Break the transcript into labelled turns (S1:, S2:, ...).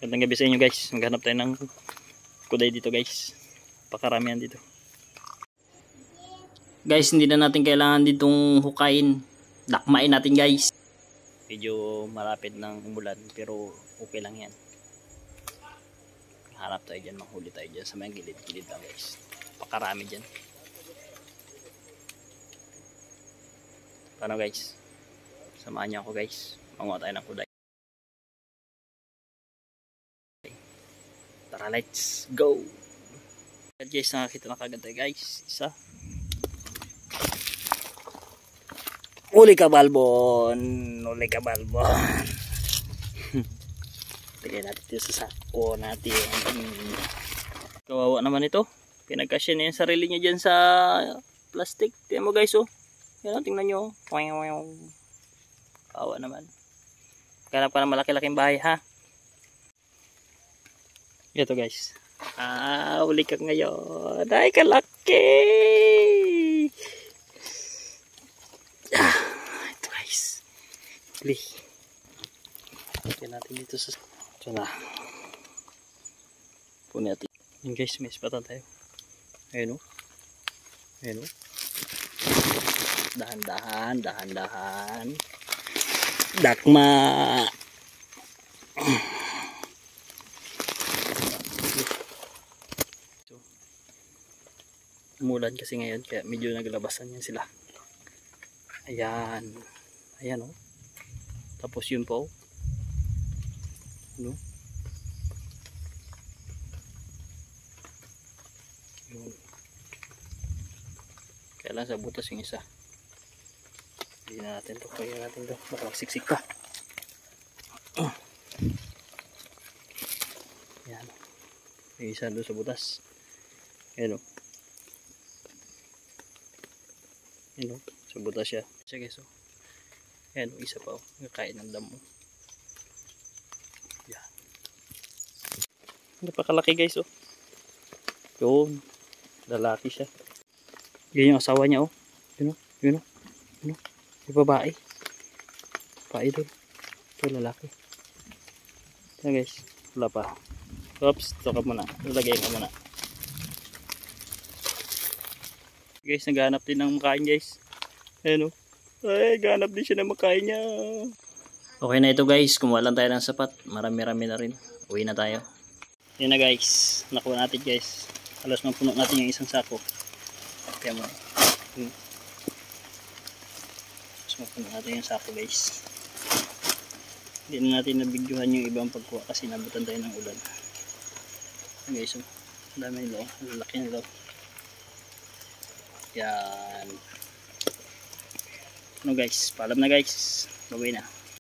S1: Gandang gabi sa inyo guys. Maghanap tayo ng kuday dito guys. Pakaramihan dito. Guys, hindi na natin kailangan ditong hukayin. Dakmain natin guys. Medyo malapit ng umulan pero okay lang yan. Hanap tayo dyan, manghuli tayo dyan sa mga gilid-gilid lang guys. Pakarami dyan. Paano guys? Samahan niyo ako guys. Manguha tayo ng kuday. Tara, let's go. Guys, nakakita na kagad tayo guys. Isa. Uli ka balbon. Uli ka balbon. Lagay natin ito sa sako natin. Kawawa naman ito. Pinagkasya niya yung sarili niya dyan sa plastic. Tingnan mo guys oh. Yan, tingnan nyo. Kawawa naman. Ganap ka ng malaki-laking bahay ha. Ito guys. Uli ka ngayon. Ay, kalaki. Ito guys. Uli. Lagyan natin dito sa... Ito na. Punin natin. Yan guys, may ispatan tayo. Ayan o. Ayan o. Dahan-dahan. Dahan-dahan. Dakma. Umulan kasi ngayon kaya medyo naglabasan yan sila. Ayan. Ayan oh. Tapos yun po. Ano? Yun. Kaya lang sa butas yung isa. Hindi natin to. Kaya natin to. Baka magsiksik pa. Ayan. Yung isa doon sa butas. Ayan oh. Ayan o, sa butas siya. Sige, so. Ayan o, isa pa o. Nakain ng damo. Yan. Napakalaki guys o. Yun. Lalaki siya. Yun yung asawa niya o. Yun o. Yun o. Yun o. Yung babae. Babae doon. Ito lalaki. Yan guys. Wala pa. Oops. Ito ka muna. Ilagay ka muna. Guys, naghanap din ng makain guys. Ayan o. Ay, naghanap din siya ng makain niya. Okay na ito guys. Kumuha lang tayo ng sapat. Marami-rami na rin. Uwi na tayo. Yan na guys. Nakuha natin guys. Halos mapuno natin yung isang sako. Kaya mo. Halos mapuno natin yung sako guys. Hindi na natin nabidyohan yung ibang pagkuha kasi nabutan tayo ng ulan. Yan guys o. Ang dami nila o. Lalaki nila o. Yan. Ano guys, paalam na guys. Bawi na.